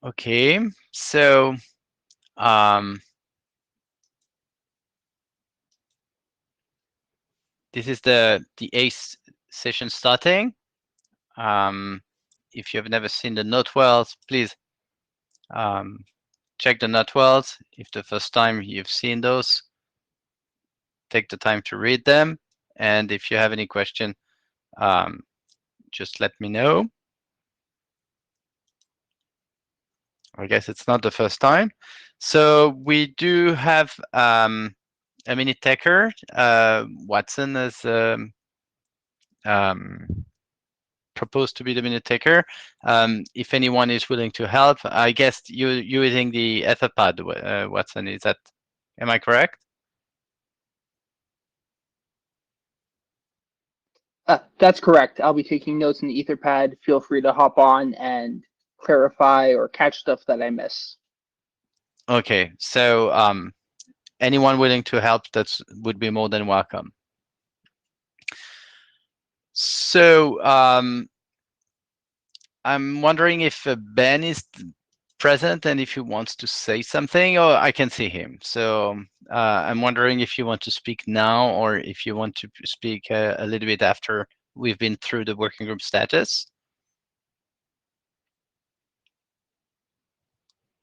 Okay, so this is the ACE session starting. If you have never seen the note wells, please check the note wells. If the first time you've seen those, take the time to read them. And if you have any question, just let me know. I guess it's not the first time. So we do have a minute taker. Watson has proposed to be the minute taker. If anyone is willing to help, I guess you're using the Etherpad, Watson. Is that? Am I correct? That's correct. I'll be taking notes in the Etherpad. Feel free to hop on and clarify or catch stuff that I miss. Okay, so anyone willing to help, that would be more than welcome. So I'm wondering if Ben is present and if he wants to say something. Oh, I can see him. So I'm wondering if you want to speak now or if you want to speak a little bit after we've been through the working group status.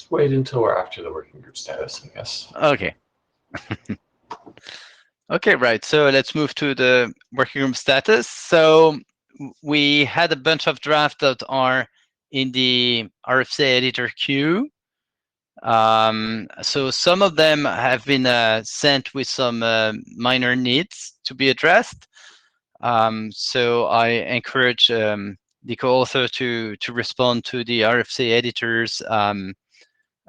Let's wait until we're after the working group status, I guess. Okay. Okay, right. So let's move to the working group status. So we had a bunch of drafts that are in the RFC editor queue. So some of them have been sent with some minor needs to be addressed. So I encourage the co-author to respond to the RFC editors.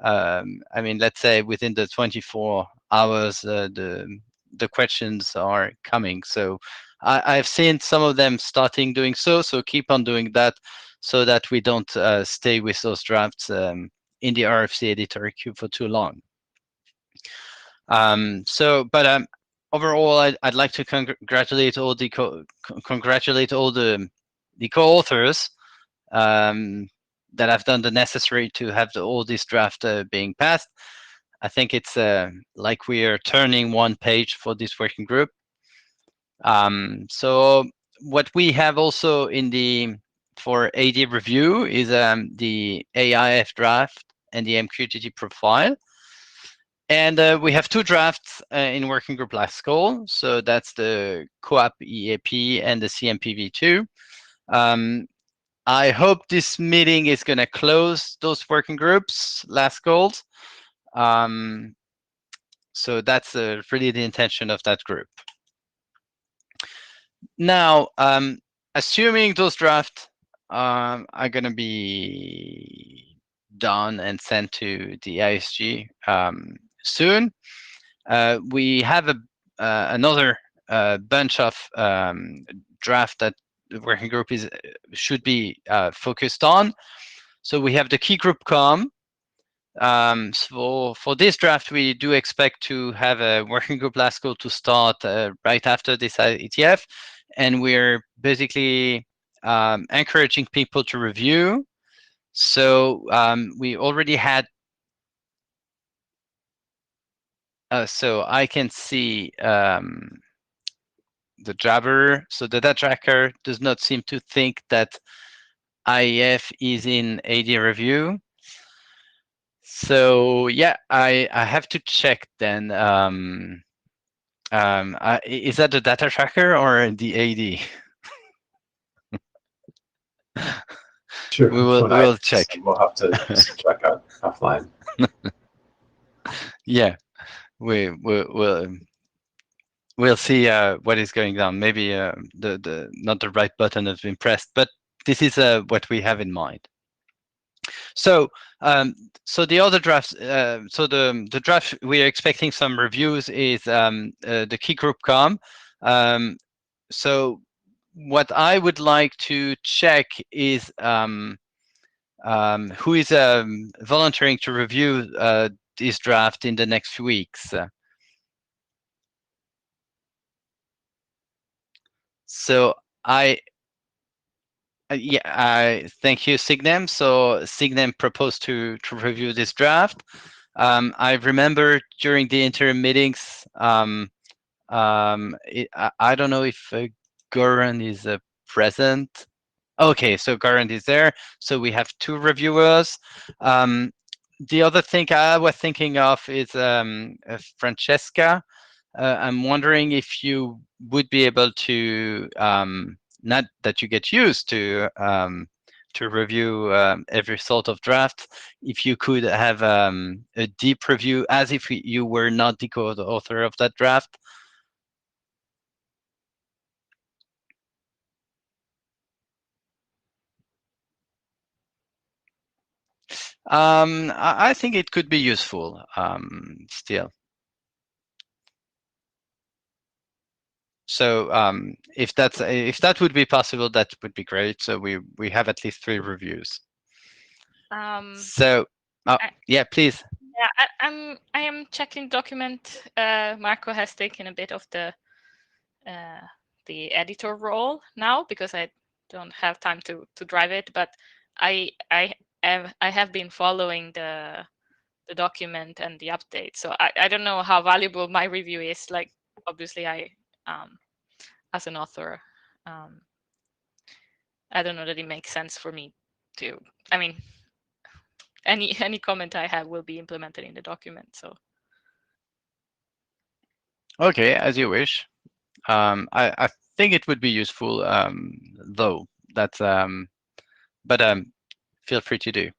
I mean, let's say within the 24 hours, the questions are coming. So I've seen some of them starting doing so. So keep on doing that, so that we don't stay with those drafts in the RFC editor queue for too long. But overall, I'd like to congratulate all the co-authors that have done the necessary to have all this draft being passed. I think it's like we are turning one page for this working group. So what we have also in the for AD review is the AIF draft and the MQTT profile. And we have two drafts in working group last call. So that's the COAP EAP and the CMPV2. I hope this meeting is going to close those working groups last calls. So that's really the intention of that group. Now, assuming those drafts are going to be done and sent to the ISG soon, we have another bunch of draft that the working group should be focused on. So we have the key group com. So for this draft, we do expect to have a working group last call to start right after this IETF, and we're basically encouraging people to review. So we already had. So I can see the Jabber. So the data tracker does not seem to think that IEF is in AD review. So yeah, I have to check then. Is that the data tracker or the AD? Sure. We'll check. We'll have to check out offline. Yeah, we'll see what is going on. Maybe the not the right button has been pressed, but this is what we have in mind. So so the other drafts, so the draft we are expecting some reviews is the key group com. So what I would like to check is who is volunteering to review this draft in the next few weeks. So I Yeah, thank you, Signem. So Signem proposed to review this draft. I remember during the interim meetings, I don't know if Goran is present. Okay, so Goran is there. So we have 2 reviewers. The other thing I was thinking of is Francesca. I'm wondering if you would be able to, not that you get used to review every sort of draft, if you could have a deep review as if you were not the co-author of that draft. I think it could be useful still. So if that would be possible, that would be great. So we have at least 3 reviews. So yeah, please. Yeah, I am checking document. Marco has taken a bit of the editor role now because I don't have time to drive it, but I have been following the document and the update. So I don't know how valuable my review is. Like obviously I as an author, I don't know that it makes sense for me to. I mean, any comment I have will be implemented in the document. So. Okay, as you wish. I think it would be useful, though. That's but feel free to do.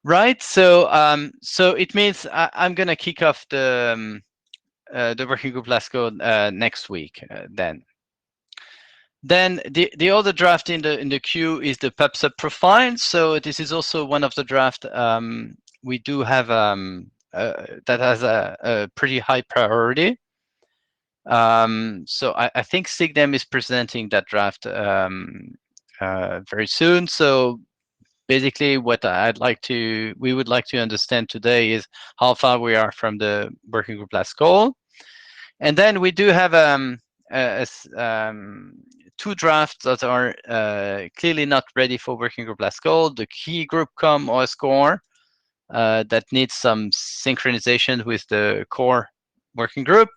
Right. So so it means I'm gonna kick off the working group LASCO next week. Then the other draft in the queue is the PubSub profile. So this is also one of the draft we do have that has a pretty high priority. So I think Signem is presenting that draft very soon. So basically, what we would like to understand today is how far we are from the working group last call, and then we do have 2 drafts that are clearly not ready for working group last call. The key group com OS core that needs some synchronization with the core working group,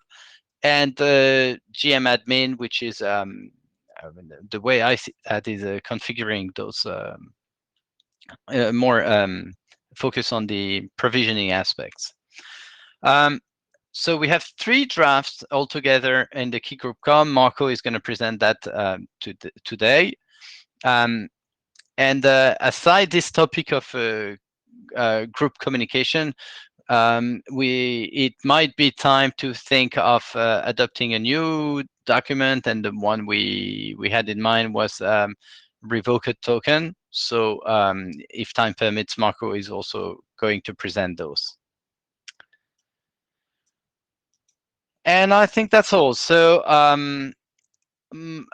and the GM admin, which is the way I see that is configuring those more focus on the provisioning aspects. So we have 3 drafts altogether in the key group com. Marco is going to present that today. And aside this topic of group communication, it might be time to think of adopting a new document, and the one we had in mind was revoked token. So if time permits, Marco is also going to present those. And I think that's all. So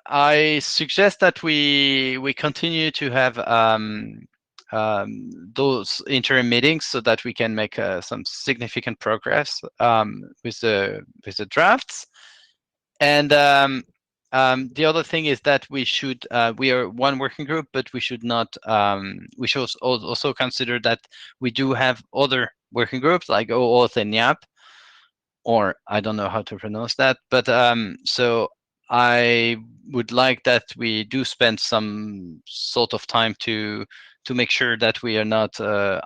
I suggest that we continue to have those interim meetings so that we can make some significant progress with the drafts. And the other thing is that we are one working group, but we should not. We should also consider that we do have other working groups like OAuth and YAP, or I don't know how to pronounce that. But so I would like that we do spend some sort of time to make sure that we are not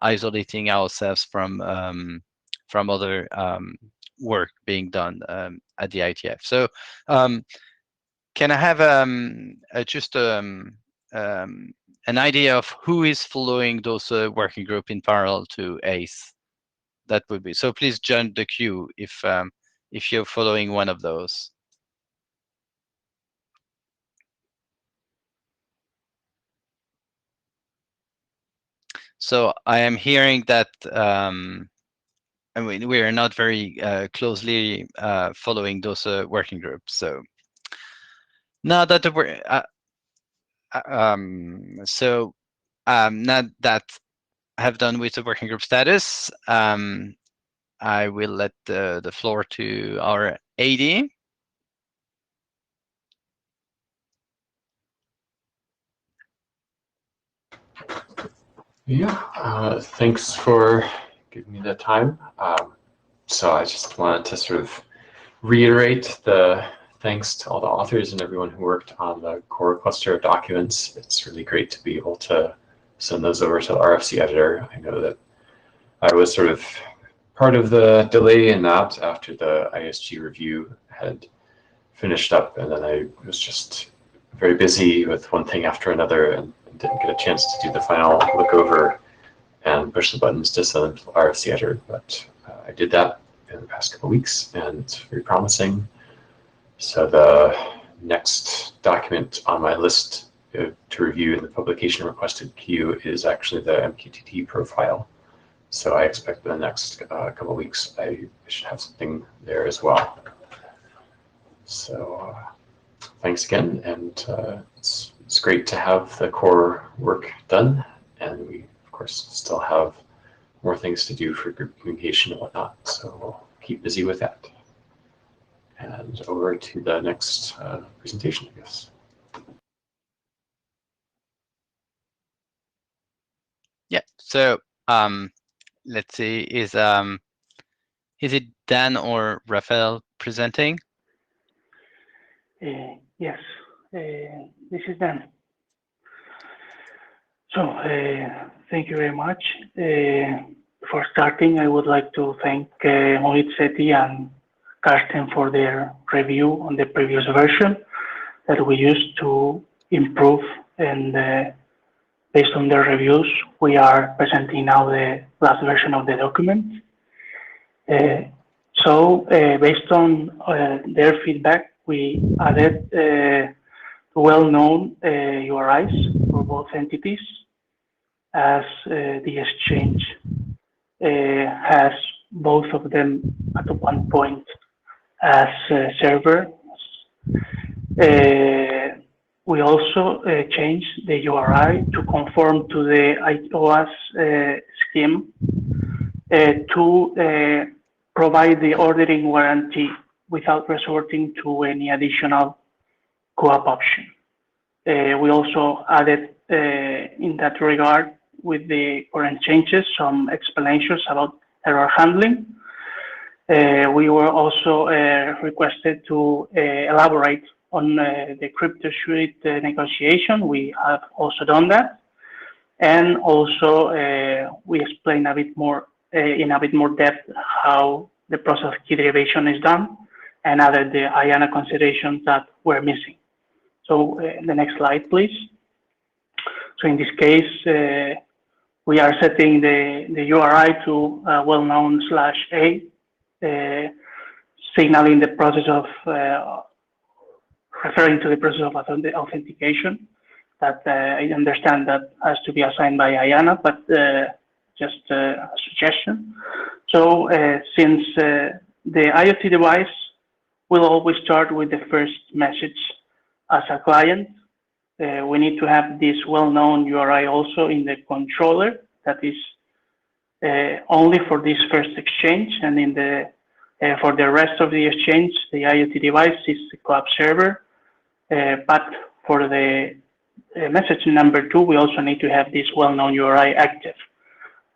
isolating ourselves from other work being done at the IETF. So can I have just an idea of who is following those working group in parallel to ACE? That would be so. Please join the queue if you're following one of those. So I am hearing that I mean, we are not very closely following those working groups. So now that now that I have done with the working group status, I will let the floor to our AD. Yeah, thanks for giving me the time. So I just wanted to sort of reiterate the thanks to all the authors and everyone who worked on the core cluster of documents. It's really great to be able to send those over to the RFC editor. I know that I was sort of part of the delay in that after the ISG review had finished up, and then I was just very busy with one thing after another and didn't get a chance to do the final look over and push the buttons to send them to the RFC editor. But I did that in the past couple of weeks, and it's very promising. So the next document on my list to review in the publication requested queue is actually the MQTT profile. So I expect in the next couple of weeks I should have something there as well. So thanks again, and it's great to have the core work done, and we of course still have more things to do for group communication and whatnot, so we'll keep busy with that. And over to the next presentation, I guess. Yeah, so let's see, is it Dan or Rafael presenting? Yes, this is Dan. So thank you very much. For starting, I would like to thank Mohit Sethi and Karsten for their review on the previous version that we used to improve, and based on their reviews, we are presenting now the last version of the document. So based on their feedback, we added well-known URIs for both entities, as the exchange has both of them at one point as server. We also changed the URI to conform to the IOAS scheme to provide the ordering warranty without resorting to any additional co-op option. We also added in that regard, with the current changes, some explanations about error handling. We were also requested to elaborate on the crypto suite negotiation. We have also done that. And also we explain a bit more in a bit more depth how the process of key derivation is done, and added the IANA considerations that were missing. So the next slide, please. So in this case, we are setting the URI to well-known /a, signaling the process of, referring to the process of authentication that I understand that has to be assigned by IANA, but just a suggestion. So since the IoT device will always start with the first message as a client, we need to have this well-known URI also in the controller that is only for this first exchange, and in the for the rest of the exchange, the IoT device is the club server. But for the message number 2, we also need to have this well-known URI active.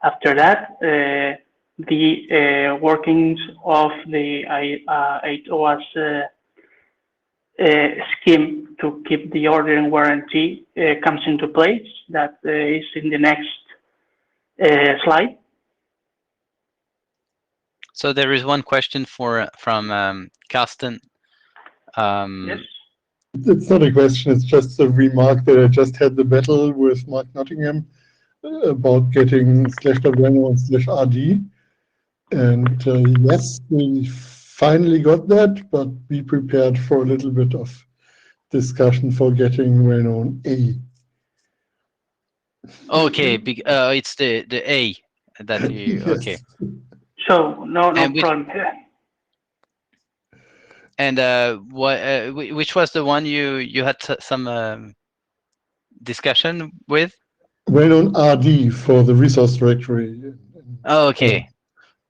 After that, the workings of the IOAS scheme to keep the ordering warranty comes into place. That is in the next slide. So there is one question from Karsten. Yes. It's not a question, it's just a remark that I just had the battle with Mark Nottingham about getting /Reno and /RD. And yes, we finally got that, but be prepared for a little bit of discussion for getting Reno A. Okay, it's the A that you, Yes. okay. So no problem. And which was the one you had some discussion with? Reno RD for the resource directory. Oh, okay.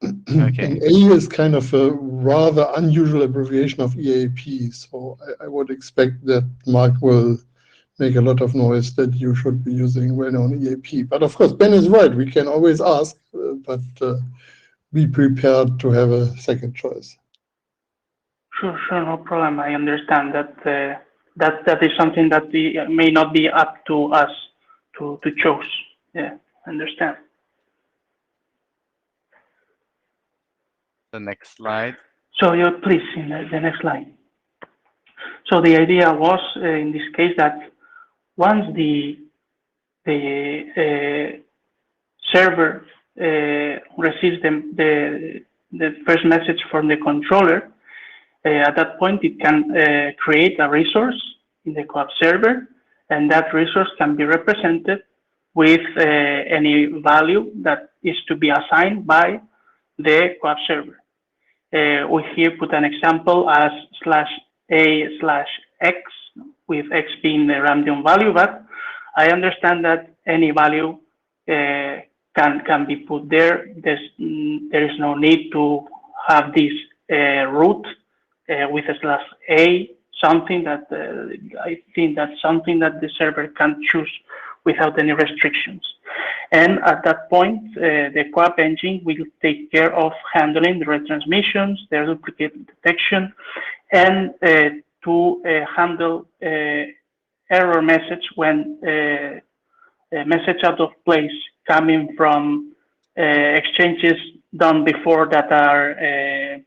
Okay. And A is kind of a rather unusual abbreviation of EAP, so I would expect that Mark will make a lot of noise that you should be using well-known EAP. But of course, Ben is right. We can always ask, but be prepared to have a second choice. Sure, no problem. I understand that that is something that may not be up to us to choose. Yeah, understand. The next slide. So please, in the next slide. So the idea was in this case that once the server receives the first message from the controller, at that point it can create a resource in the co-op server, and that resource can be represented with any value that is to be assigned by the co-op server. We here put an example as /a/x, with x being the random value, but I understand that any value can be put there. There is no need to have this root with /a, something that I think that's something that the server can choose without any restrictions. And at that point, the co-op engine will take care of handling the retransmissions, the duplicate detection, and to handle error message when a message out of place coming from exchanges done before that are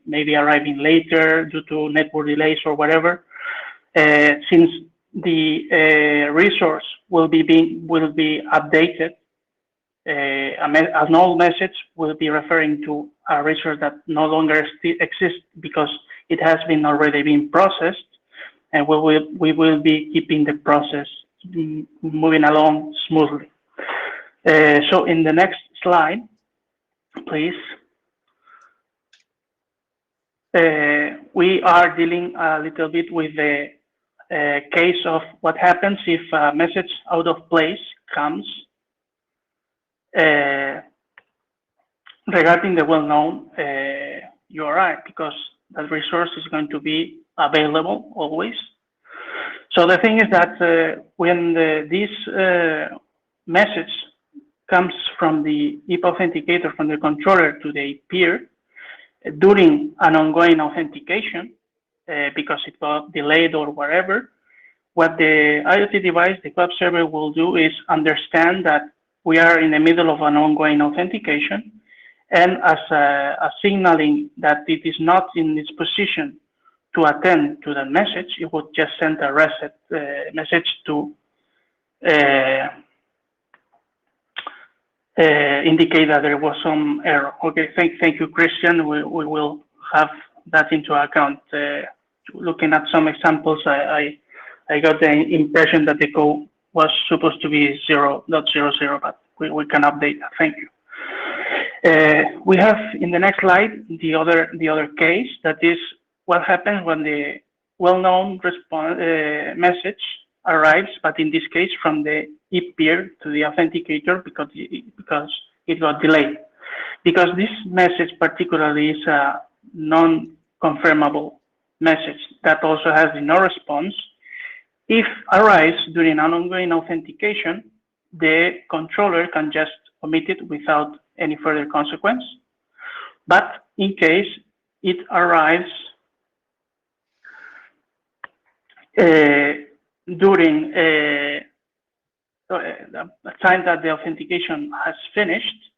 maybe arriving later due to network delays or whatever. Since the resource will be updated, an old message will be referring to a resource that no longer exists because it has already been processed, and we will be keeping the process moving along smoothly. So in the next slide, please. We are dealing a little bit with the case of what happens if a message out of place comes regarding the well-known URI, because that resource is going to be available always. So the thing is that when this message comes from the IP authenticator, from the controller to the peer, during an ongoing authentication, because it got delayed or whatever, what the IoT device, the web server, will do is understand that we are in the middle of an ongoing authentication, and as a signaling that it is not in its position to attend to that message, it would just send a reset message to indicate that there was some error. Okay, thank you, Christian. We will have that into account. Looking at some examples, I got the impression that the code was supposed to be 0.00, but we can update that. Thank you. We have in the next slide the other case, that is what happens when the well-known message arrives, but in this case from the IP peer to the authenticator because it got delayed. Because this message particularly is a non-confirmable message that also has the no response. If arrives during an ongoing authentication, the controller can just omit it without any further consequence. But in case it arrives during the time that the authentication has finished,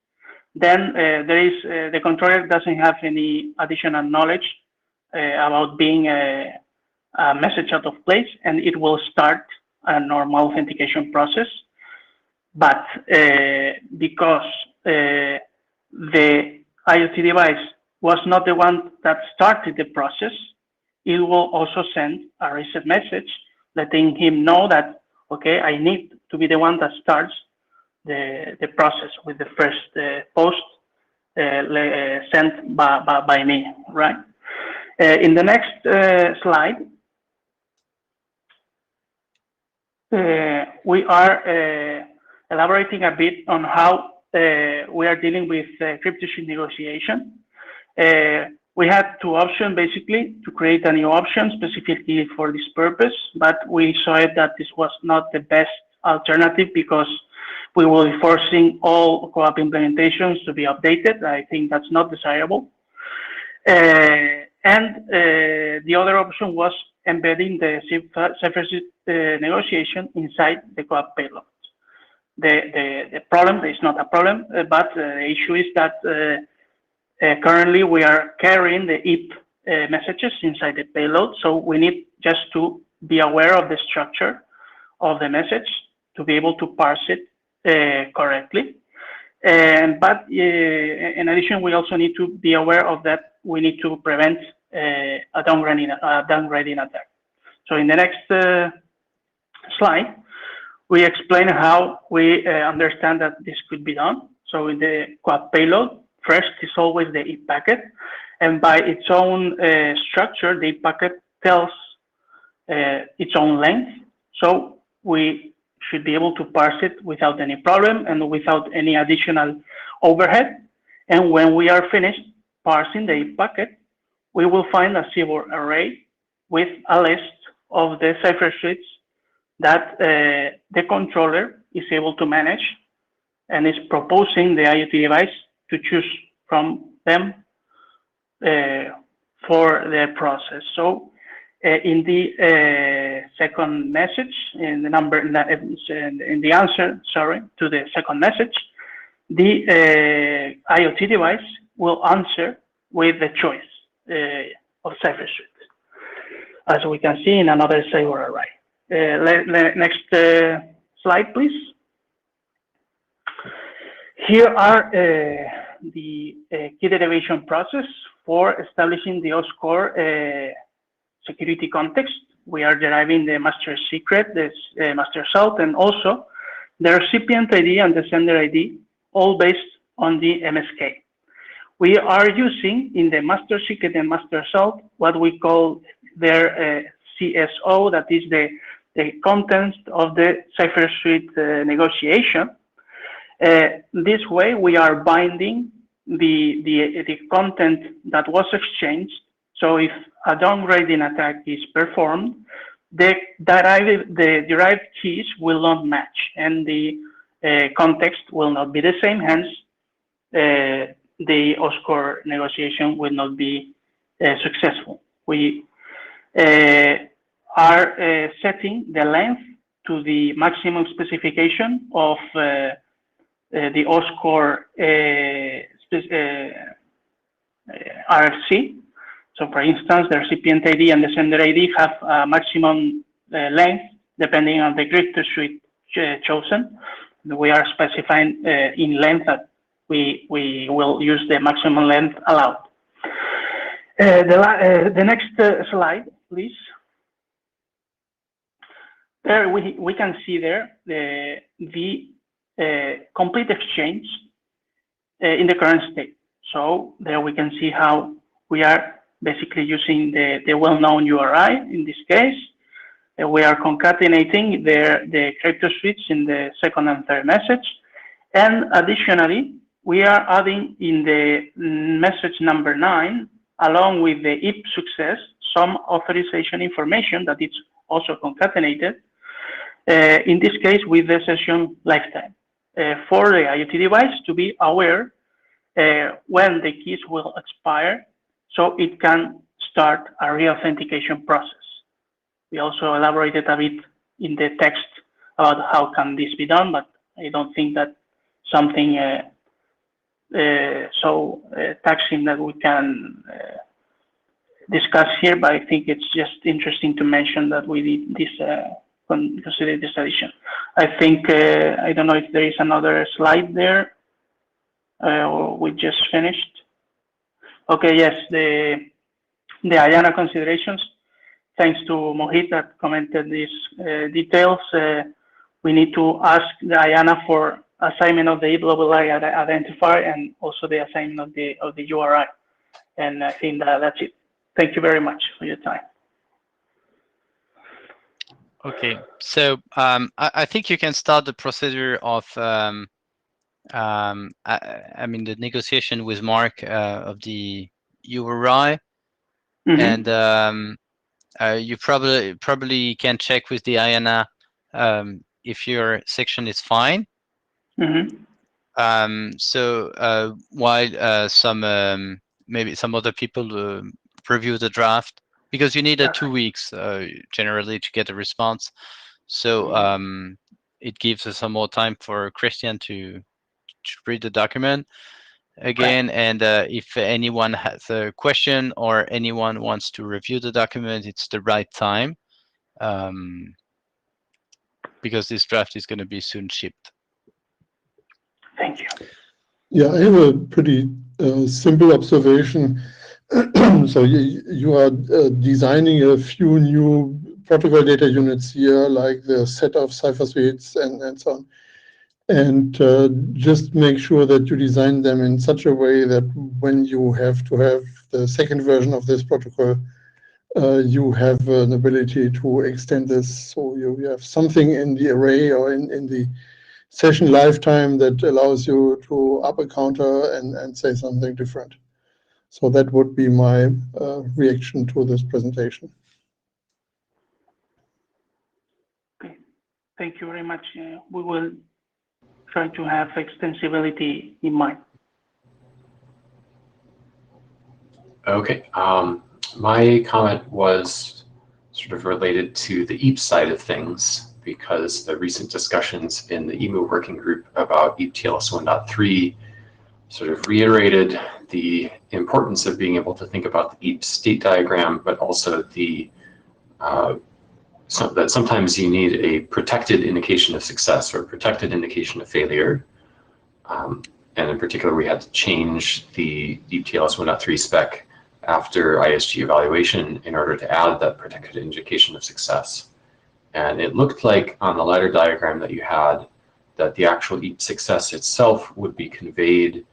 then the controller doesn't have any additional knowledge about being a message out of place, and it will start a normal authentication process. But because the IoT device was not the one that started the process, it will also send a reset message letting him know that, okay, I need to be the one that starts the process with the first post sent by me, right? In the next slide, we are elaborating a bit on how we are dealing with crypto sheet negotiation. We had two options basically to create a new option specifically for this purpose, but we saw it that this was not the best alternative because we will be forcing all co-op implementations to be updated. I think that's not desirable. The other option was embedding the Cyphersuite negotiation inside the co-op payload. The problem is not a problem, but the issue is that currently we are carrying the IP messages inside the payload, so we need just to be aware of the structure of the message to be able to parse it correctly. But in addition, we also need to be aware of that we need to prevent a downgrading attack. So in the next slide, we explain how we understand that this could be done. So in the co-op payload, first is always the IP packet, and by its own structure, the IP packet tells its own length. So we should be able to parse it without any problem and without any additional overhead. And when we are finished parsing the IP packet, we will find a CBOR array with a list of the cipher suites that the controller is able to manage and is proposing the IoT device to choose from them for the process. So in the second message, in the answer, sorry, to the second message, the IoT device will answer with the choice of cipher suite, as we can see in another CBOR array. Next slide, please. Here are the key derivation process for establishing the OSCORE security context. We are deriving the master secret, the master salt, and also the recipient ID and the sender ID, all based on the MSK. We are using in the master secret and master salt what we call their CSO, that is the contents of the cipher suite negotiation. This way, we are binding the content that was exchanged. So if a downgrading attack is performed, the derived keys will not match, and the context will not be the same. Hence, the OSCORE negotiation will not be successful. We are setting the length to the maximum specification of the OSCORE RFC. So for instance, the recipient ID and the sender ID have a maximum length depending on the grid suite chosen. We are specifying in length that we will use the maximum length allowed. The next slide, please. There we can see there the complete exchange in the current state. So there we can see how we are basically using the well-known URI in this case. We are concatenating the character suites in the second and third message. And additionally, we are adding in the message number 9, along with the IP success, some authorization information that is also concatenated, in this case with the session lifetime, for the IoT device to be aware when the keys will expire, so it can start a re-authentication process. We also elaborated a bit in the text about how can this be done, but I don't think that something so taxing that we can discuss here, but I think it's just interesting to mention that we did this, consider this addition. I think, I don't know if there is another slide there, or we just finished. Okay, yes, the IANA considerations. Thanks to Mohit that commented these details. We need to ask the IANA for assignment of the EWI identifier and also the assignment of the URI. And I think that's it. Thank you very much for your time. Okay, so I think you can start the procedure of, I mean, the negotiation with Mark of the URI, and you probably can check with the IANA if your section is fine. So while maybe some other people review the draft, because you need 2 weeks generally to get a response. So it gives us some more time for Christian to read the document again. And if anyone has a question or anyone wants to review the document, it's the right time, because this draft is going to be soon shipped. Thank you. Yeah, I have a pretty simple observation. So you are designing a few new protocol data units here, like the set of cipher suites and so on. And just make sure that you design them in such a way that when you have to have the second version of this protocol, you have an ability to extend this. So you have something in the array or in the session lifetime that allows you to up a counter and say something different. So that would be my reaction to this presentation. Okay, thank you very much. We will try to have extensibility in mind. Okay, my comment was sort of related to the EAP side of things, because the recent discussions in the EMU working group about EAP TLS 1.3 sort of reiterated the importance of being able to think about the EAP state diagram, but also the that sometimes you need a protected indication of success or a protected indication of failure. And in particular, we had to change the EAP TLS 1.3 spec after ISG evaluation in order to add that protected indication of success. And it looked like on the ladder diagram that you had that the actual EAP success itself would be conveyed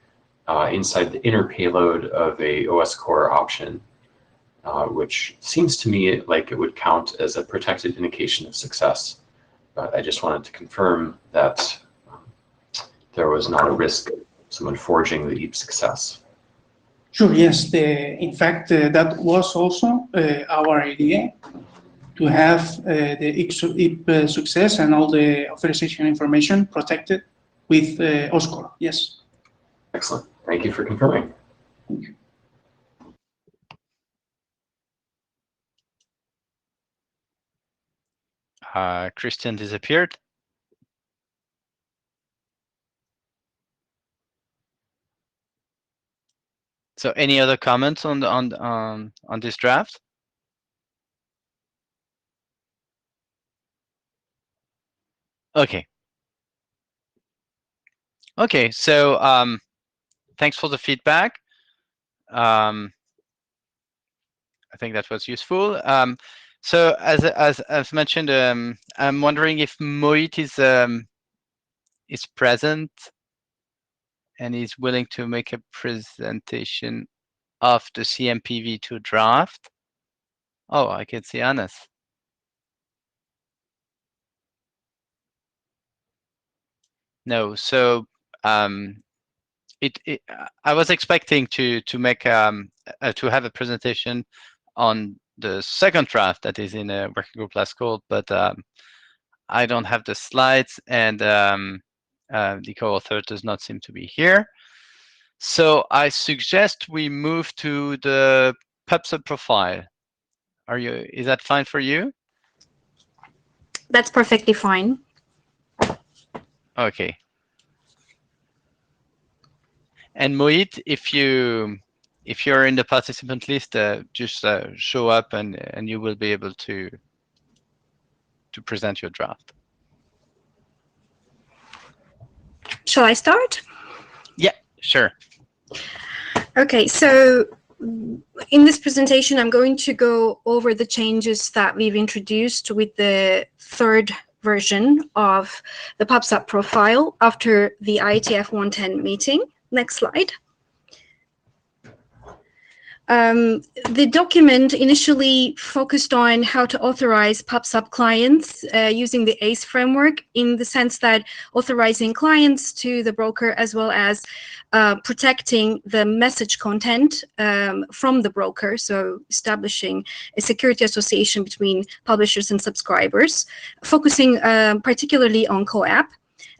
inside the inner payload of a OS core option, which seems to me like it would count as a protected indication of success. But I just wanted to confirm that there was not a risk of someone forging the EAP success. Sure, yes. In fact, that was also our idea, to have the EAP success and all the authorization information protected with OSCORE, yes. Excellent. Thank you for confirming. Thank you. Christian disappeared. So any other comments on this draft? Okay. Okay, so thanks for the feedback. I think that was useful. So as mentioned, I'm wondering if Moit is present and is willing to make a presentation of the CMPv2 draft. Oh, I can see Anas. No, so I was expecting to make to have a presentation on the second draft that is in a working group last call, but I don't have the slides, and the co-author does not seem to be here. So I suggest we move to the PubSub profile. Is that fine for you? That's perfectly fine. Okay. And Moit, if you're in the participant list, just show up and you will be able to present your draft. Shall I start? Yeah, sure. Okay, so in this presentation, I'm going to go over the changes that we've introduced with the third version of the PubSub profile after the IETF 110 meeting. Next slide. The document initially focused on how to authorize PubSub clients using the ACE framework, in the sense that authorizing clients to the broker, as well as protecting the message content from the broker, so establishing a security association between publishers and subscribers, focusing particularly on CoAP.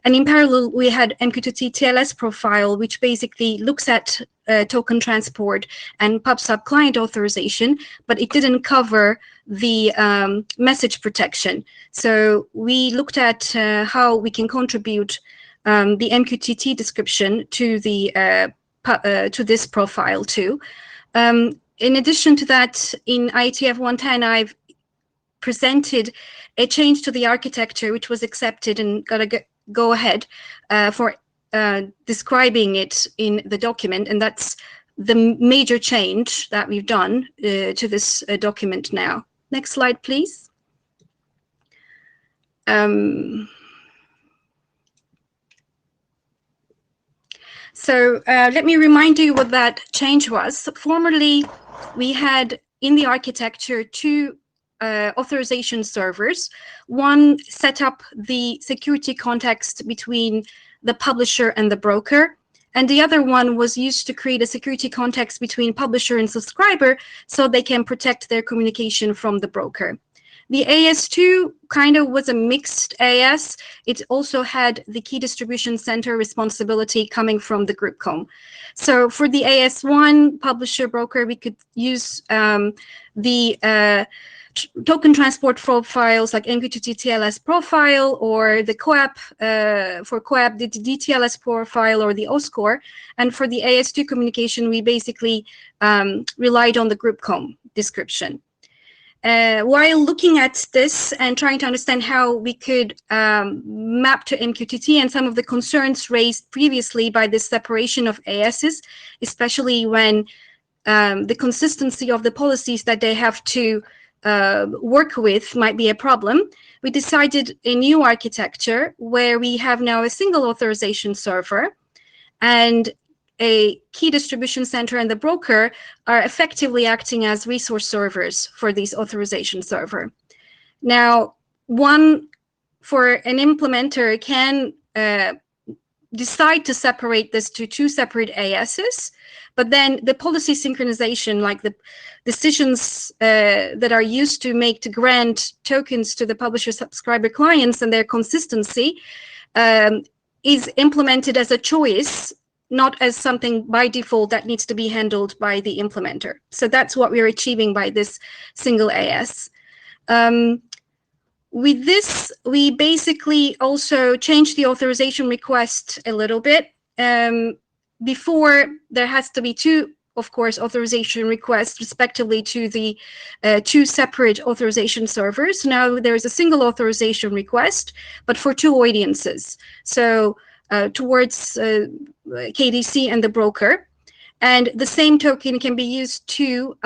And in parallel, we had MQTT TLS profile, which basically looks at token transport and PubSub client authorization, but it didn't cover the message protection. So we looked at how we can contribute the MQTT description to the to this profile too. In addition to that, in IETF 110, I've presented a change to the architecture, which was accepted and got a go ahead for describing it in the document, and that's the major change that we've done to this document now. Next slide, please. So let me remind you what that change was. Formerly, we had in the architecture two authorization servers. One set up the security context between the publisher and the broker, and the other one was used to create a security context between publisher and subscriber so they can protect their communication from the broker. The AS2 kind of was a mixed AS. It also had the key distribution center responsibility coming from the group com. So for the AS1 publisher broker, we could use the token transport profiles like MQTT TLS profile, or the CoAP, for CoAP, the DTLS profile, or the OSCORE. And for the AS2 communication, we basically relied on the group com description. While looking at this and trying to understand how we could map to MQTT and some of the concerns raised previously by this separation of ASs, especially when the consistency of the policies that they have to work with might be a problem, we decided a new architecture where we have now a single authorization server, and a key distribution center and the broker are effectively acting as resource servers for these authorization server. Now, one for an implementer can decide to separate this to two separate ASs, but then the policy synchronization, like the decisions that are used to make to grant tokens to the publisher subscriber clients and their consistency is implemented as a choice, not as something by default that needs to be handled by the implementer. So that's what we're achieving by this single AS. With this, we basically also changed the authorization request a little bit. Before, there has to be two, of course, authorization requests respectively to the two separate authorization servers. Now there's a single authorization request, but for two audiences. So towards KDC and the broker. And the same token can be used to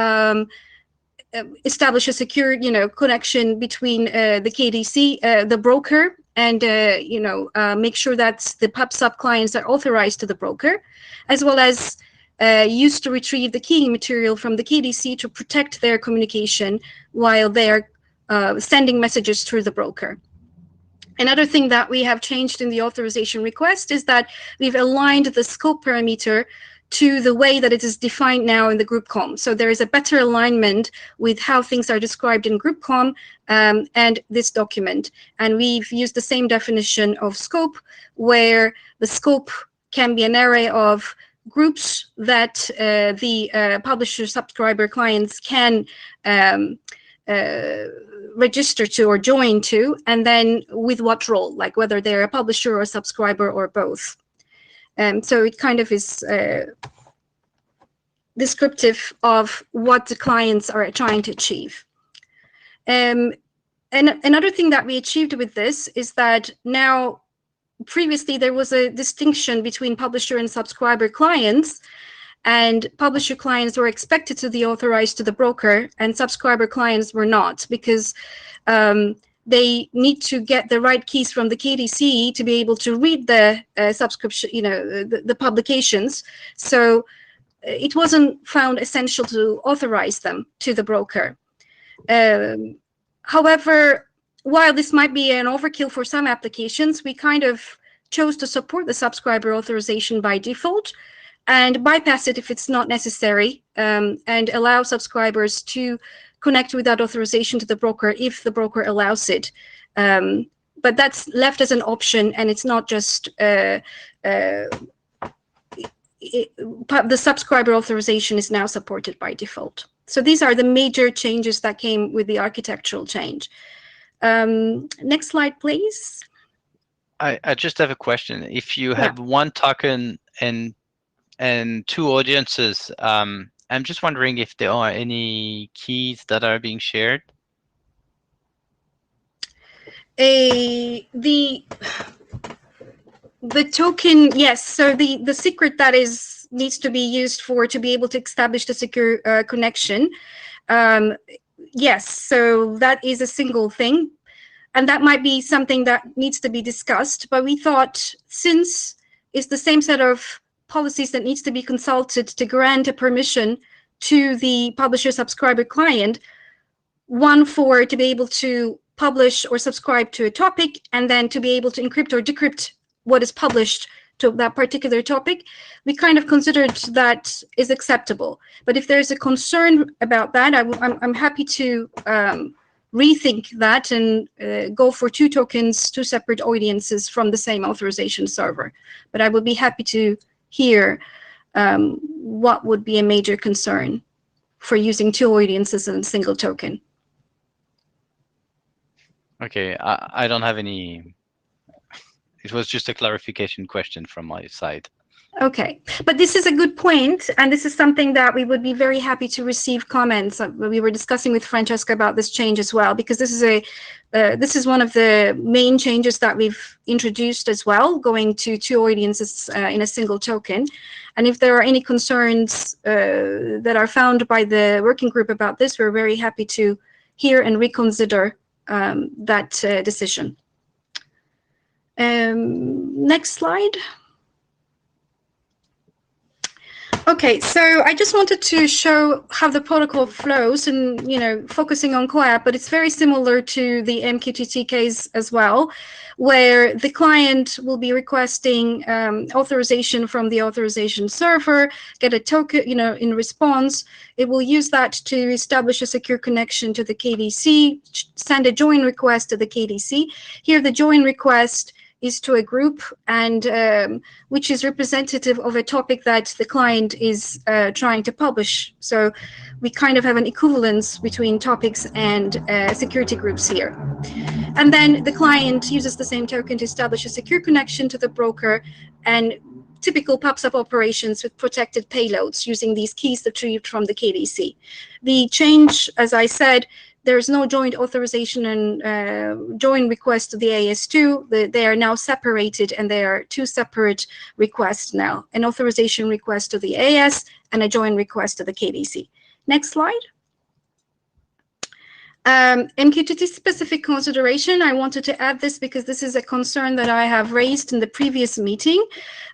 establish a secure, connection between the KDC, the broker, and make sure that the PubSub clients are authorized to the broker, as well as used to retrieve the keying material from the KDC to protect their communication while they are sending messages through the broker. Another thing that we have changed in the authorization request is that we've aligned the scope parameter to the way that it is defined now in the group com. So there is a better alignment with how things are described in group com and this document. And we've used the same definition of scope, where the scope can be an array of groups that the publisher subscriber clients can register to or join to, and then with what role, like whether they're a publisher or a subscriber or both. So it kind of is descriptive of what the clients are trying to achieve. And another thing that we achieved with this is that now, previously there was a distinction between publisher and subscriber clients, and publisher clients were expected to be authorized to the broker, and subscriber clients were not, because they need to get the right keys from the KDC to be able to read the subscription, the publications. So it wasn't found essential to authorize them to the broker. However, while this might be an overkill for some applications, we kind of chose to support the subscriber authorization by default and bypass it if it's not necessary, and allow subscribers to connect with that authorization to the broker if the broker allows it. But that's left as an option, and it's not just the subscriber authorization is now supported by default. So these are the major changes that came with the architectural change. Next slide, please. I just have a question. If you have one token and two audiences, I'm just wondering if there are any keys that are being shared. The token, yes. So the secret that needs to be used to be able to establish the secure connection. Yes, so that is a single thing, and that might be something that needs to be discussed. But we thought, since it's the same set of policies that needs to be consulted to grant a permission to the publisher subscriber client, one to be able to publish or subscribe to a topic, and then to be able to encrypt or decrypt what is published to that particular topic, we kind of considered that is acceptable. But if there's a concern about that, I'm happy to rethink that and go for two tokens, two separate audiences from the same authorization server. But I would be happy to hear what would be a major concern for using two audiences and a single token. Okay, I don't have any. It was just a clarification question from my side. Okay, but this is a good point, and this is something that we would be very happy to receive comments. We were discussing with Francesca about this change as well, because this is one of the main changes that we've introduced as well, going to two audiences in a single token. And if there are any concerns that are found by the working group about this, we're very happy to hear and reconsider that decision. Next slide. Okay, so I just wanted to show how the protocol flows, and focusing on CoAP, but it's very similar to the MQTT case as well, where the client will be requesting authorization from the authorization server, get a token, in response. It will use that to establish a secure connection to the KDC, send a join request to the KDC. Here, the join request is to a group, and which is representative of a topic that the client is trying to publish. So we kind of have an equivalence between topics and security groups here. And then the client uses the same token to establish a secure connection to the broker, and typical PubSub operations with protected payloads using these keys retrieved from the KDC. The change, as I said, there is no joint authorization and join request to the AS2. They are now separated, and they are two separate requests now, an authorization request to the AS and a join request to the KDC. Next slide. MQTT specific consideration. I wanted to add this because this is a concern that I have raised in the previous meeting,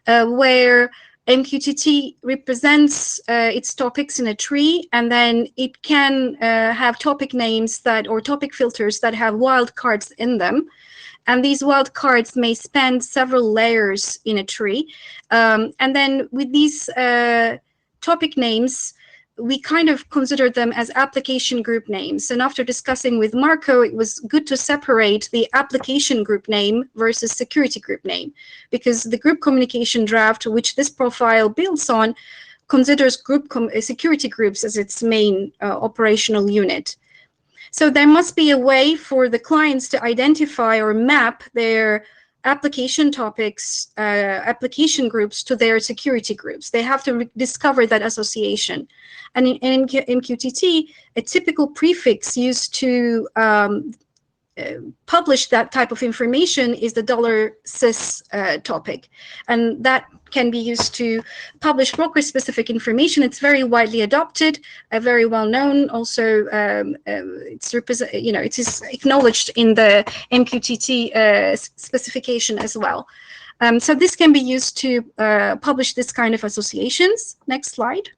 where MQTT represents its topics in a tree, and then it can have topic names or topic filters that have wildcards in them. And these wildcards may span several layers in a tree. And then with these topic names, we kind of considered them as application group names. And after discussing with Marco, it was good to separate the application group name versus security group name, because the group communication draft, which this profile builds on, considers security groups as its main operational unit. So there must be a way for the clients to identify or map their application topics, application groups to their security groups. They have to discover that association. And in MQTT, a typical prefix used to publish that type of information is the $sys topic. And that can be used to publish broker-specific information. It's very widely adopted, very well known. Also, it is acknowledged in the MQTT specification as well. So this can be used to publish this kind of associations. Next slide.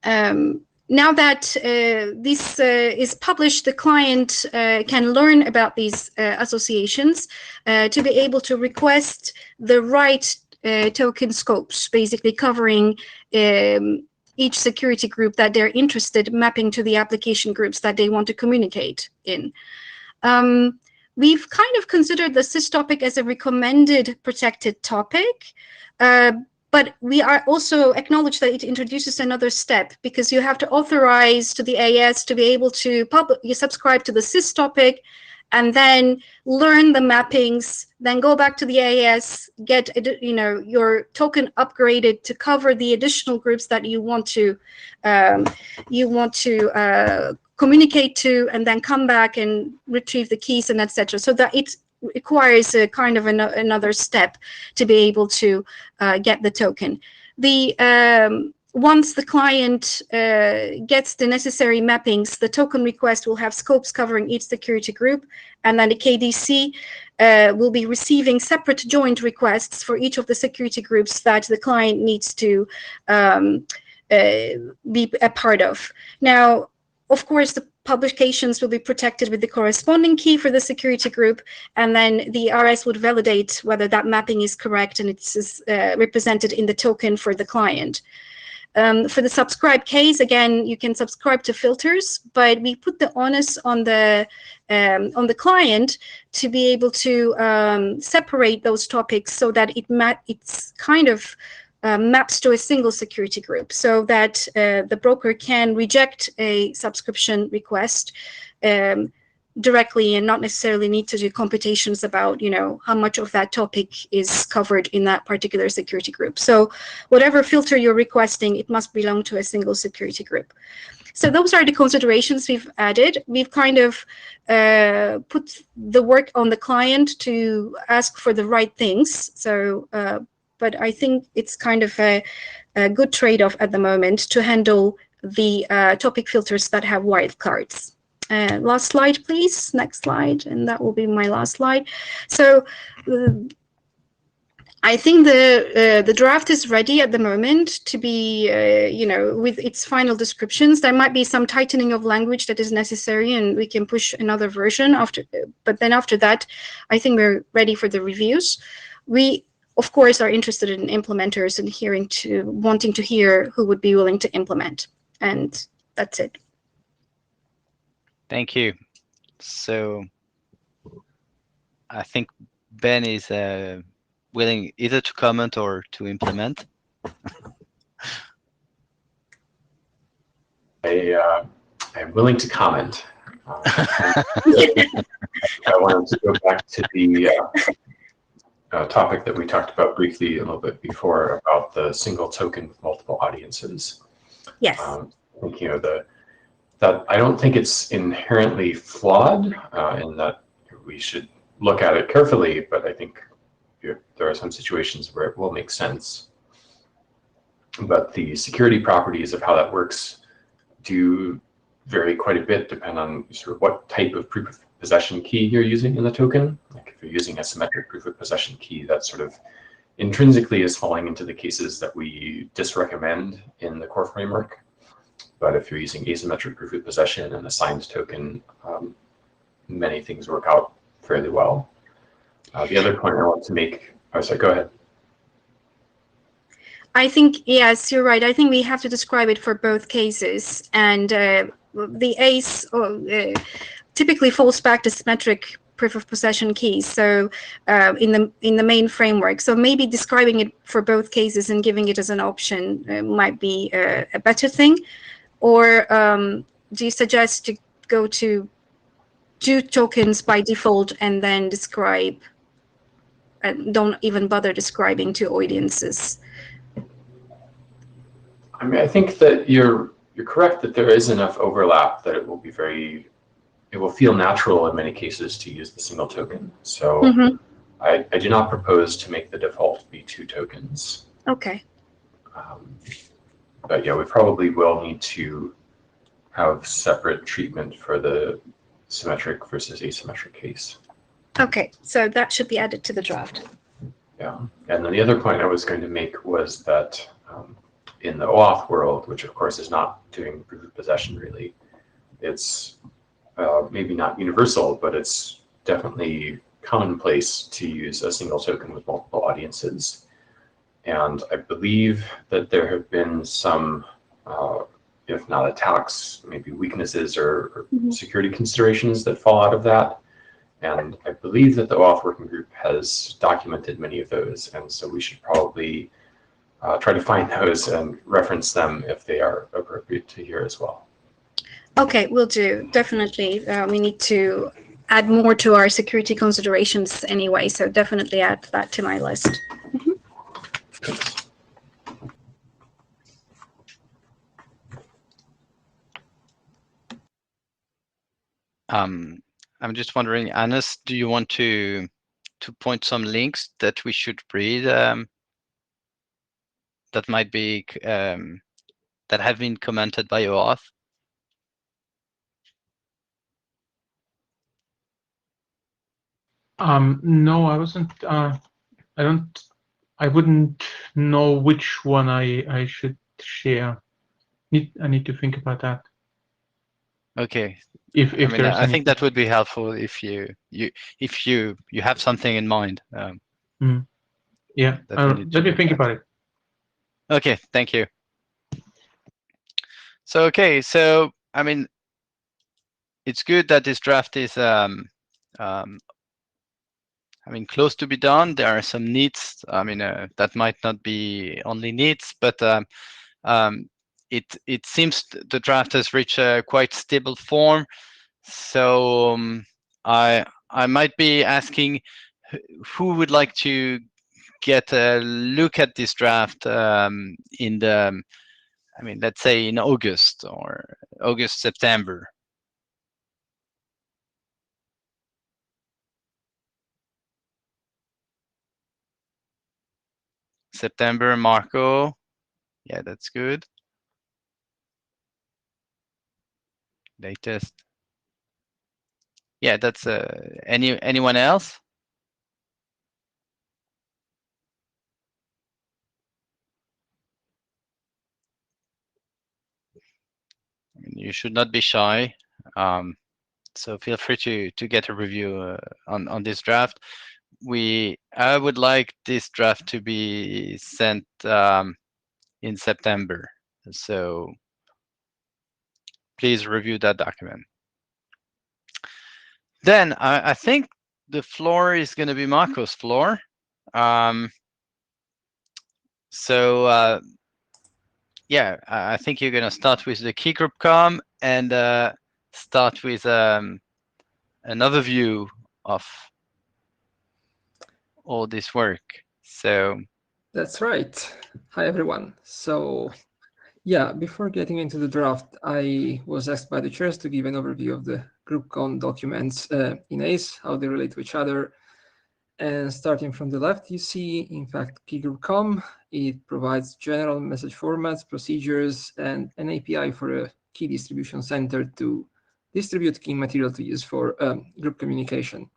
Now that this is published, the client can learn about these associations to be able to request the right token scopes, basically covering each security group that they're interested, mapping to the application groups that they want to communicate in. We've kind of considered the SIS topic as a recommended protected topic, but we are also acknowledge that it introduces another step, because you have to authorize to the AS to be able to subscribe to the SIS topic, and then learn the mappings, then go back to the AS, get your token upgraded to cover the additional groups that you want to communicate to, and then come back and retrieve the keys and etc. So that it requires a kind of another step to be able to get the token. Once the client gets the necessary mappings, the token request will have scopes covering each security group, and then the KDC will be receiving separate joint requests for each of the security groups that the client needs to be a part of. Now, of course, the publications will be protected with the corresponding key for the security group, and then the RS would validate whether that mapping is correct and it's represented in the token for the client. For the subscribe case, again, you can subscribe to filters, but we put the onus on the client to be able to separate those topics so that it's kind of maps to a single security group, so that the broker can reject a subscription request directly and not necessarily need to do computations about, how much of that topic is covered in that particular security group. So whatever filter you're requesting, it must belong to a single security group. So those are the considerations we've added. We've kind of put the work on the client to ask for the right things. So, but I think it's kind of a good trade-off at the moment to handle the topic filters that have wildcards. Last slide, please. Next slide, and that will be my last slide. So I think the draft is ready at the moment to be, with its final descriptions. There might be some tightening of language that is necessary, and we can push another version after. But then after that, I think we're ready for the reviews. We, of course, are interested in implementers and wanting to hear who would be willing to implement. And that's it. Thank you. So I think Ben is willing either to comment or to implement. I'm willing to comment. I wanted to go back to the topic that we talked about briefly a little bit before about the single token with multiple audiences. Yes. That I don't think it's inherently flawed in that we should look at it carefully, but I think there are some situations where it will make sense. But the security properties of how that works do vary quite a bit depending on sort of what type of proof of possession key you're using in the token. Like if you're using a symmetric proof of possession key, that sort of intrinsically is falling into the cases that we disrecommend in the core framework. But if you're using asymmetric proof of possession and a signed token, many things work out fairly well. The other point I want to make, sorry, go ahead. I think, yes, you're right. I think we have to describe it for both cases. And the ACE typically falls back to symmetric proof of possession keys. So in the main framework, so maybe describing it for both cases and giving it as an option might be a better thing. Or do you suggest to go to 2 tokens by default and then describe, and don't even bother describing 2 audiences? I mean, I think that you're correct that there is enough overlap that it will feel natural in many cases to use the single token. So I do not propose to make the default be 2 tokens. Okay. But yeah, we probably will need to have separate treatment for the symmetric versus asymmetric case. Okay, so that should be added to the draft. Yeah, and then the other point I was going to make was that in the OAuth world, which of course is not doing privileged possession really, it's maybe not universal, but it's definitely commonplace to use a single token with multiple audiences. And I believe that there have been some, if not attacks, maybe weaknesses or security considerations that fall out of that. And I believe that the OAuth working group has documented many of those. And so we should probably try to find those and reference them if they are appropriate to here as well. Okay, we'll do. Definitely. We need to add more to our security considerations anyway, so definitely add that to my list. I'm just wondering, Anas, do you want to point some links that we should read that might be that have been commented by OAuth? No, I wasn't. I wouldn't know which one I should share. I need to think about that. Okay. If I mean, there's I think that would be helpful if you have something in mind. Yeah, let me think about it. Okay, thank you. So okay, so I mean, it's good that this draft is I mean, close to be done. There are some needs. I mean, that might not be only needs, but it seems the draft has reached a quite stable form. So I might be asking who would like to get a look at this draft in the, I mean, let's say in August or August, September. September, Marco. Yeah, that's good. Latest. Yeah, that's anyone else? I mean, you should not be shy. So feel free to get a review on this draft. I would like this draft to be sent in September. So please review that document. Then I think the floor is going to be Marco's floor. Yeah, I think you're going to start with the key group com and start with an overview of all this work. So that's right. Hi, everyone. So yeah, before getting into the draft, I was asked by the chairs to give an overview of the GroupCon documents in ACE, how they relate to each other. And starting from the left, you see, in fact, key group com. It provides general message formats, procedures, and an API for a key distribution center to distribute key material to use for group communication.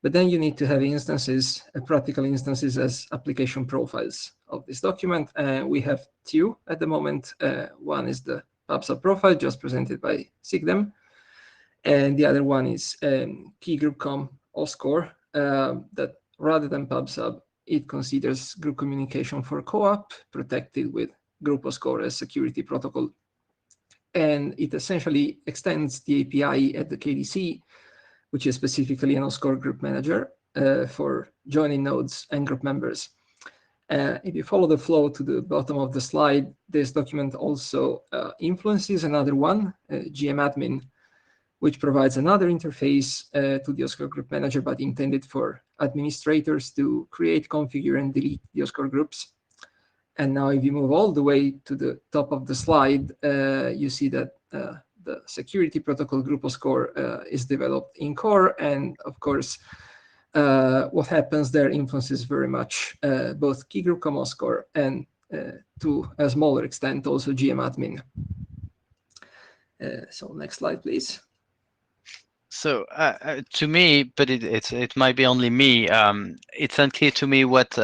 But then you need to have instances, practical instances as application profiles of this document. We have two at the moment. One is the PubSub profile just presented by Sigdem. And the other one is key group com OSCORE that rather than PubSub, it considers group communication for co-op protected with group OSCORE as security protocol. And it essentially extends the API at the KDC, which is specifically an OSCORE group manager for joining nodes and group members. If you follow the flow to the bottom of the slide, this document also influences another one, GMadmin, which provides another interface to the OSCORE group manager, but intended for administrators to create, configure, and delete the OSCORE groups. And now if you move all the way to the top of the slide, you see that the security protocol group OSCORE is developed in core. And of course, what happens there influences very much both key group com OSCORE and to a smaller extent also GMadmin. So next slide, please. So to me, but it might be only me. It's unclear to me what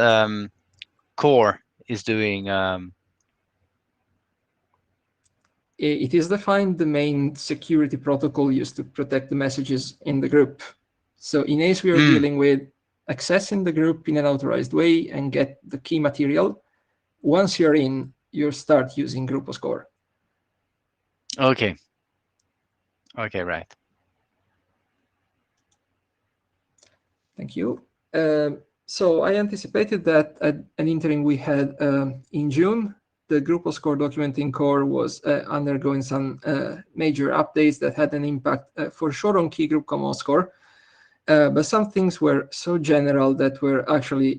core is doing it is defined the main security protocol used to protect the messages in the group. So in ACE, we are dealing with accessing the group in an authorized way and get the key material. Once you're in, you start using GrupoScore. Okay. Okay, right. Thank you. So I anticipated that at an interim we had in June, the GrupoScore document in core was undergoing some major updates that had an impact for sure on key group common score. But some things were so general that were actually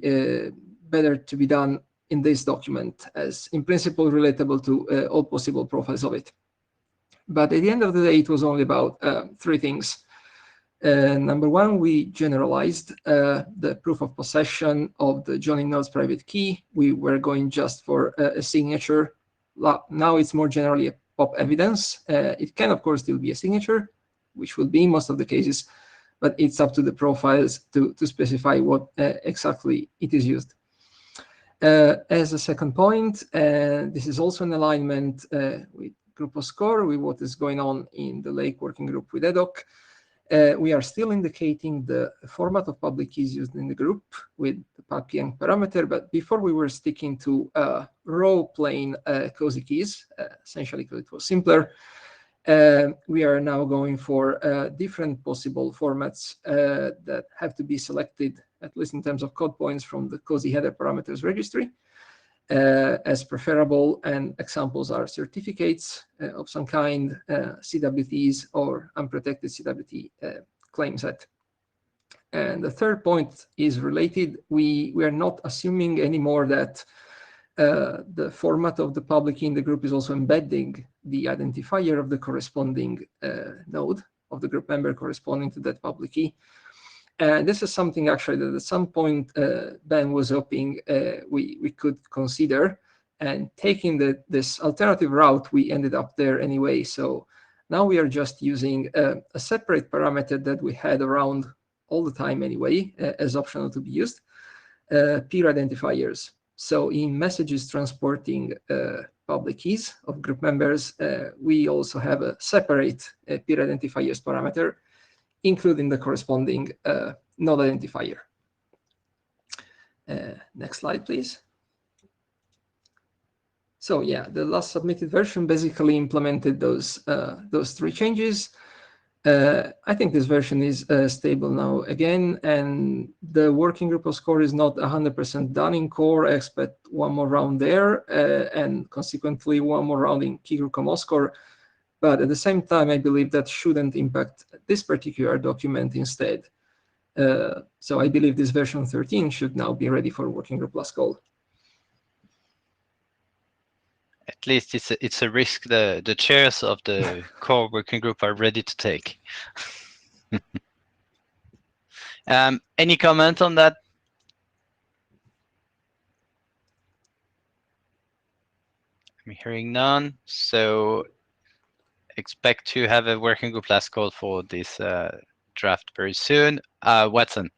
better to be done in this document, as in principle relatable to all possible profiles of it. But at the end of the day, it was only about 3 things. Number one, we generalized the proof of possession of the joining node's private key. We were going just for a signature. Now it's more generally a POP evidence. It can, of course, still be a signature, which will be in most of the cases, but it's up to the profiles to specify what exactly it is used. As a second point, this is also in alignment with GrupoScore, with what is going on in the Lake working group with EDOC. We are still indicating the format of public keys used in the group with the PubKey parameter, but before we were sticking to raw plain cozy keys, essentially because it was simpler. We are now going for different possible formats that have to be selected, at least in terms of code points, from the cozy header parameters registry as preferable, and examples are certificates of some kind, CWTs, or unprotected CWT claim set. And the third point is related. We are not assuming anymore that the format of the public key in the group is also embedding the identifier of the corresponding node of the group member corresponding to that public key. And this is something actually that at some point Ben was hoping we could consider, and taking this alternative route, we ended up there anyway. So now we are just using a separate parameter that we had around all the time anyway, as optional to be used, peer identifiers. So in messages transporting public keys of group members, we also have a separate peer identifiers parameter, including the corresponding node identifier. Next slide, please. So yeah, the last submitted version basically implemented those 3 changes. I think this version is stable now again, and the working GrupoScore is not 100% done in core. I expect one more round there, and consequently one more round in key group common score. But at the same time, I believe that shouldn't impact this particular document instead. So I believe this version 13 should now be ready for working group last call. At least it's a risk the chairs of the core working group are ready to take. Any comment on that? I'm hearing none. So expect to have a working group last call for this draft very soon. Watson.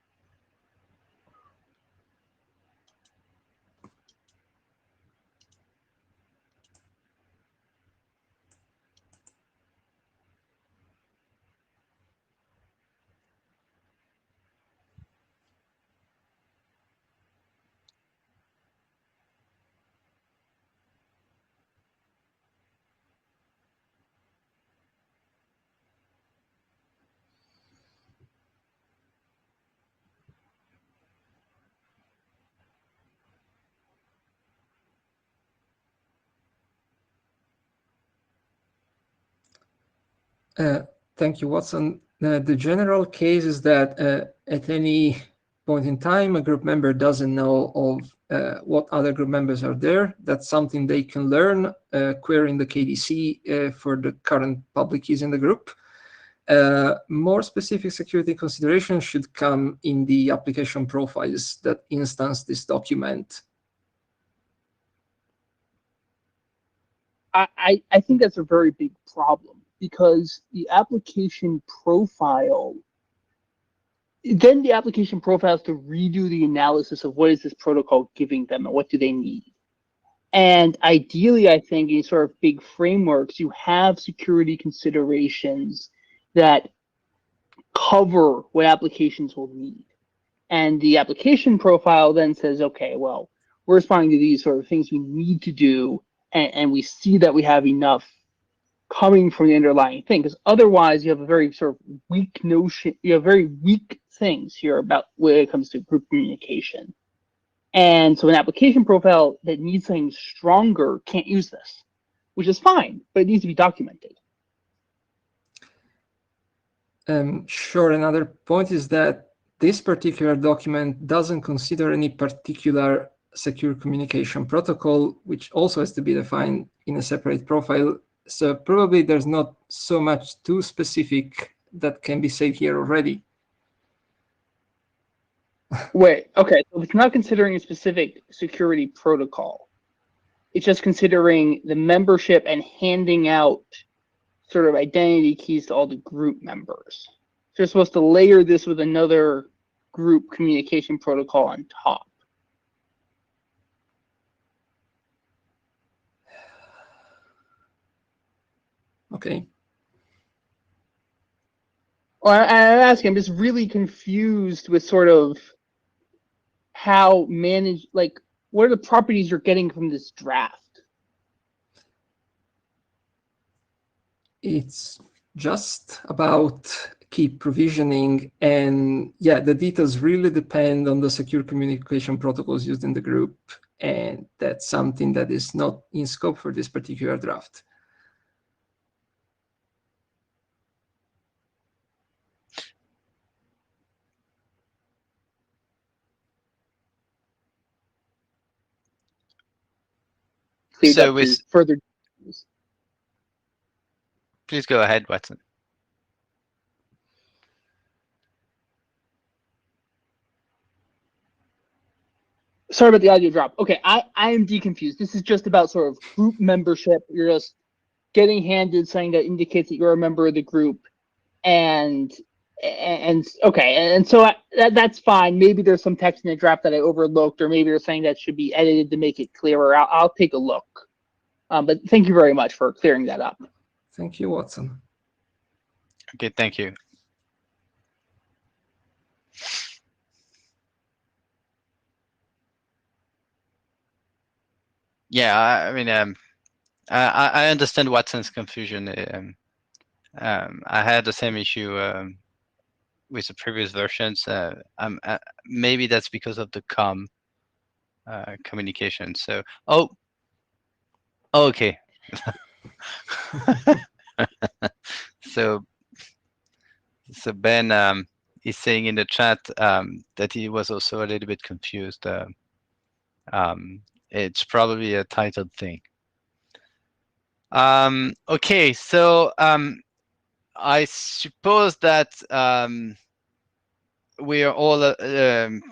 Thank you, Watson. The general case is that at any point in time, a group member doesn't know of what other group members are there. That's something they can learn querying the KDC for the current public keys in the group. More specific security considerations should come in the application profiles that instance this document. I think that's a very big problem, because the application profile, then the application profile has to redo the analysis of what is this protocol giving them and what do they need. And ideally, I think in sort of big frameworks, you have security considerations that cover what applications will need. And the application profile then says, okay, well, we're responding to these sort of things we need to do, and we see that we have enough coming from the underlying thing, because otherwise you have a very sort of weak notion, you have very weak things here about when it comes to group communication. And so an application profile that needs something stronger can't use this, which is fine, but it needs to be documented. Sure, another point is that this particular document doesn't consider any particular secure communication protocol, which also has to be defined in a separate profile. So probably there's not so much too specific that can be said here already. Wait, okay, so it's not considering a specific security protocol. It's just considering the membership and handing out sort of identity keys to all the group members. So you're supposed to layer this with another group communication protocol on top. Okay. Well, I'm asking, I'm just really confused with sort of how manage, like, what are the properties you're getting from this draft? It's just about key provisioning, and yeah, the details really depend on the secure communication protocols used in the group, and that's something that is not in scope for this particular draft. So with further. Please go ahead, Watson. Sorry about the audio drop. Okay, I am deconfused. This is just about sort of group membership. You're just getting handed something that indicates that you're a member of the group, and okay, and so that's fine. Maybe there's some text in the draft that I overlooked, or maybe there's something that should be edited to make it clearer. I'll take a look. But thank you very much for clearing that up. Thank you, Watson. Okay, thank you. Yeah, I mean, I understand Watson's confusion. I had the same issue with the previous versions. Maybe that's because of the communication. So, okay. So Ben is saying in the chat that he was also a little bit confused. It's probably a titled thing. Okay, so I suppose that we are all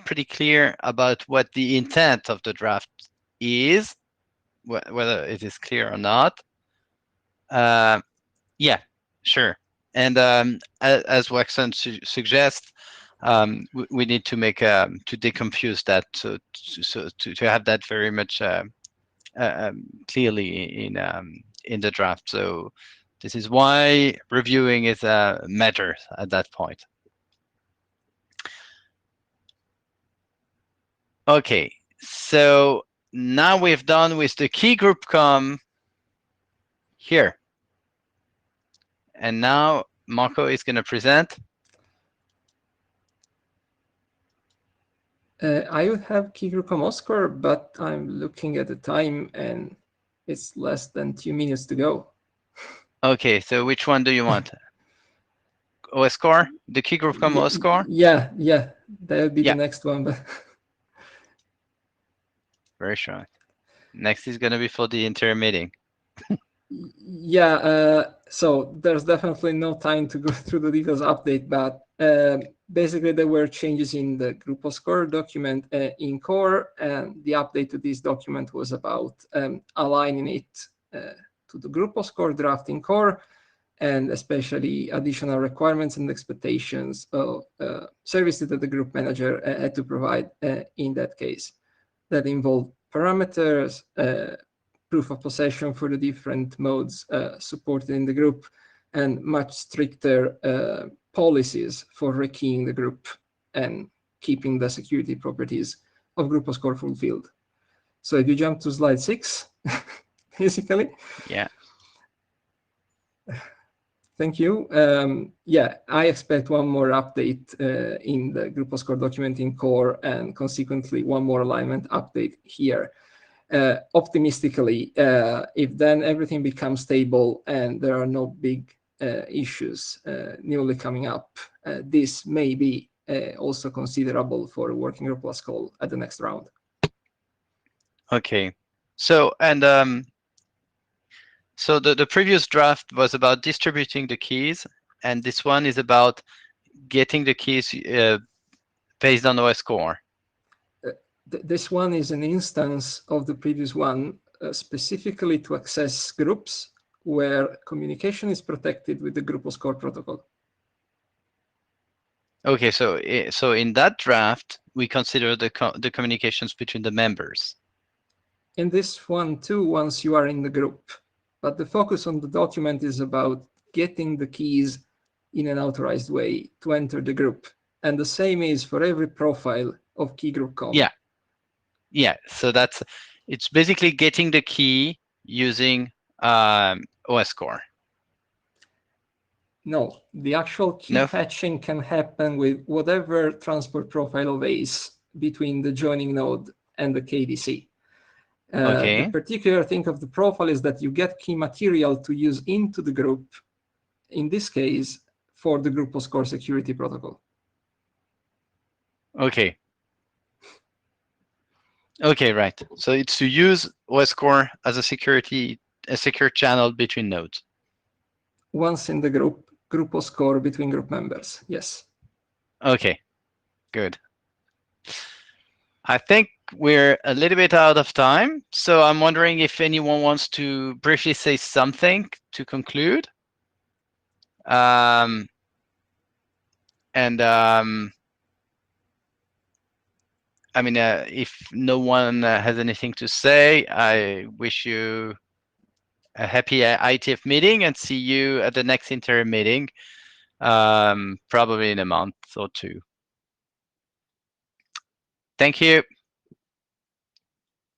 pretty clear about what the intent of the draft is, whether it is clear or not. Yeah, sure. And as Waxon suggests, we need to make to decompose that to have that very much clearly in the draft. So this is why reviewing is matters at that point. Okay, so now we've done with the key group com here. And now Marco is going to present. I would have key group com Oscar, but I'm looking at the time and it's less than 2 minutes to go. Okay, so which one do you want? OScore? The key group com OScore? Yeah, that would be the next one. But very short. Next is going to be for the entire meeting. Yeah, so there's definitely no time to go through the details update, but basically there were changes in the group OScore document in core, and the update to this document was about aligning it to the group OScore draft in core, and especially additional requirements and expectations of services that the group manager had to provide in that case. That involved parameters, proof of possession for the different modes supported in the group, and much stricter policies for rekeying the group and keeping the security properties of group of score fulfilled. So if you jump to slide 6, basically. Yeah. Thank you. Yeah, I expect one more update in the group of score document in core, and consequently one more alignment update here. Optimistically, if then everything becomes stable and there are no big issues newly coming up, this may be also considerable for a working group plus call at the next round. Okay. So, and so the previous draft was about distributing the keys, and this one is about getting the keys based on OS core. This one is an instance of the previous one, specifically to access groups where communication is protected with the group of score protocol. Okay, so in that draft, we consider the communications between the members. In this one too, once you are in the group, but the focus on the document is about getting the keys in an authorized way to enter the group. And the same is for every profile of key group com. Yeah. Yeah, so it's basically getting the key using OS core. No, the actual key fetching can happen with whatever transport profile of ACE between the joining node and the KDC. Okay. The particular thing of the profile is that you get key material to use into the group, in this case, for the group of score security protocol. Okay. Okay, right. So it's to use OS core as a secure channel between nodes. Once in the group of score between group members, yes. Okay, good. I think we're a little bit out of time, so I'm wondering if anyone wants to briefly say something to conclude. I mean, if no one has anything to say, I wish you a happy IETF meeting and see you at the next interim meeting, probably in a month or two. Thank you.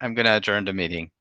I'm going to adjourn the meeting.